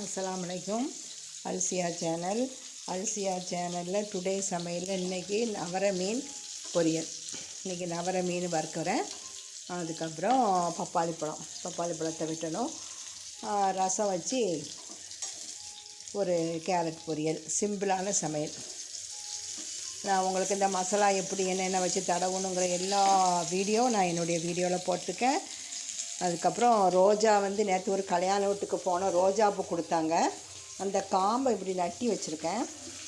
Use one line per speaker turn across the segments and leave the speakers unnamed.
அஸ்ஸலாமு அலைக்கும். அல்சியா சேனல். அல்சியா சேனலில் டுடே சமையலில் இன்றைக்கி நவரை மீன் பொரியல். இன்றைக்கி நவரை மீன் வறுக்கிறேன். அதுக்கப்புறம் பப்பாளி பழத்தை விட்டணும். ரசம் வச்சு ஒரு கேரட் பொரியல். சிம்பிளான சமையல். நான் உங்களுக்கு இந்த மசாலா எப்படி என்னென்ன வச்சு தடவணுங்கிற எல்லா வீடியோ நான் என்னுடைய வீடியோவில் போட்டிருக்கேன். அதுக்கப்புறம் ரோஜா நேற்று ஒரு கல்யாண வீட்டுக்கு போனோம். ரோஜாப்பூ கொடுத்தாங்க. அந்த காம்பை இப்படி நட்டி வச்சுருக்கேன்.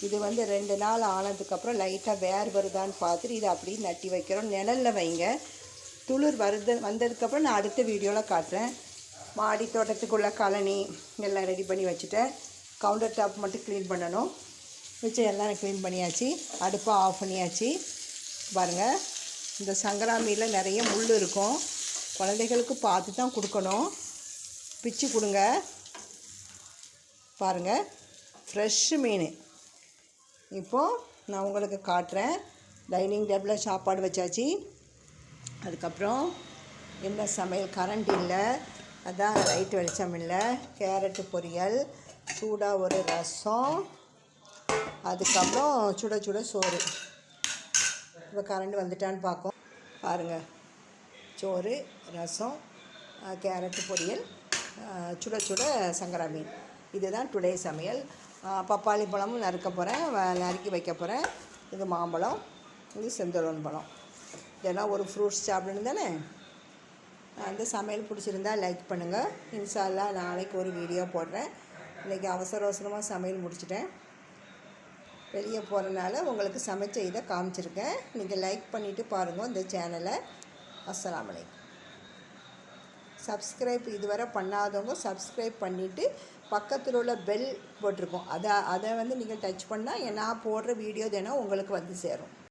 இது 2 நாள் ஆனதுக்கப்புறம் லைட்டாக வேர் வருதான்னு பார்த்துட்டு இதை அப்படி நட்டி வைக்கிறோம். நிழலில் வைங்க. துளிர் வந்ததுக்கப்புறம் நான் அடுத்த வீடியோவில் காட்டுறேன். மாடி தோட்டத்துக்குள்ள கழனி எல்லாம் ரெடி பண்ணி வச்சுட்டேன். கவுண்டர் டாப் மட்டும் க்ளீன் பண்ணணும். வச்சு எல்லாம் க்ளீன் பண்ணியாச்சு. அடுப்பை ஆஃப் பண்ணியாச்சு. பாருங்கள், இந்த சங்கராமியில் நிறைய முள் இருக்கும். குழந்தைகளுக்கு பார்த்து தான் கொடுக்கணும். பிச்சு கொடுங்க. பாருங்கள், ஃப்ரெஷ்ஷு மீன். இப்போது நான் உங்களுக்கு காட்டுறேன். டைனிங் டேபிளில் சாப்பாடு வச்சாச்சு. அதுக்கப்புறம் என்ன சமையல், கரண்ட் இல்லை, அதான் லைட் வெளிச்சம் இல்லை. கேரட்டு பொரியல், சூடாக ஒரு ரசம், அதுக்கப்புறம் சுட சுட சோறு. இப்போ கரண்ட் வந்துட்டான்னு பார்க்கும். பாருங்கள், சோறு, ரசம், கேரட்டு பொரியல், சுட சுட சங்கரா மீன். இதுதான் டுடே சமையல். பப்பாளி பழமும் நறுக்க போகிறேன், நறுக்கி வைக்க போகிறேன். இது மாம்பழம், இது செந்தூரன் பழம். இதெல்லாம் ஒரு ஃப்ரூட்ஸ் சாப்பிடணும் தானே. அந்த சமையல் பிடிச்சிருந்தா லைக் பண்ணுங்கள். இன்ஷா அல்லாஹ் நாளைக்கு ஒரு வீடியோ போடுறேன். இன்றைக்கி அவசர அவசரமாக சமையல் முடிச்சிட்டேன். வெளியே போகிறனால உங்களுக்கு சமைச்ச இதை காமிச்சிருக்கேன். நீங்கள் லைக் பண்ணிவிட்டு பாருங்கள் இந்த சேனலை. அஸ்ஸலாமு அலைக்கும். சப்ஸ்கிரைப் இதுவரை பண்ணாதவங்க சப்ஸ்கிரைப் பண்ணிவிட்டு பக்கத்தில் உள்ள பெல் போட்டிருக்கோம். அதை நீங்கள் டச் பண்ணால் நான் போடுற வீடியோ தினம் உங்களுக்கு சேரும்.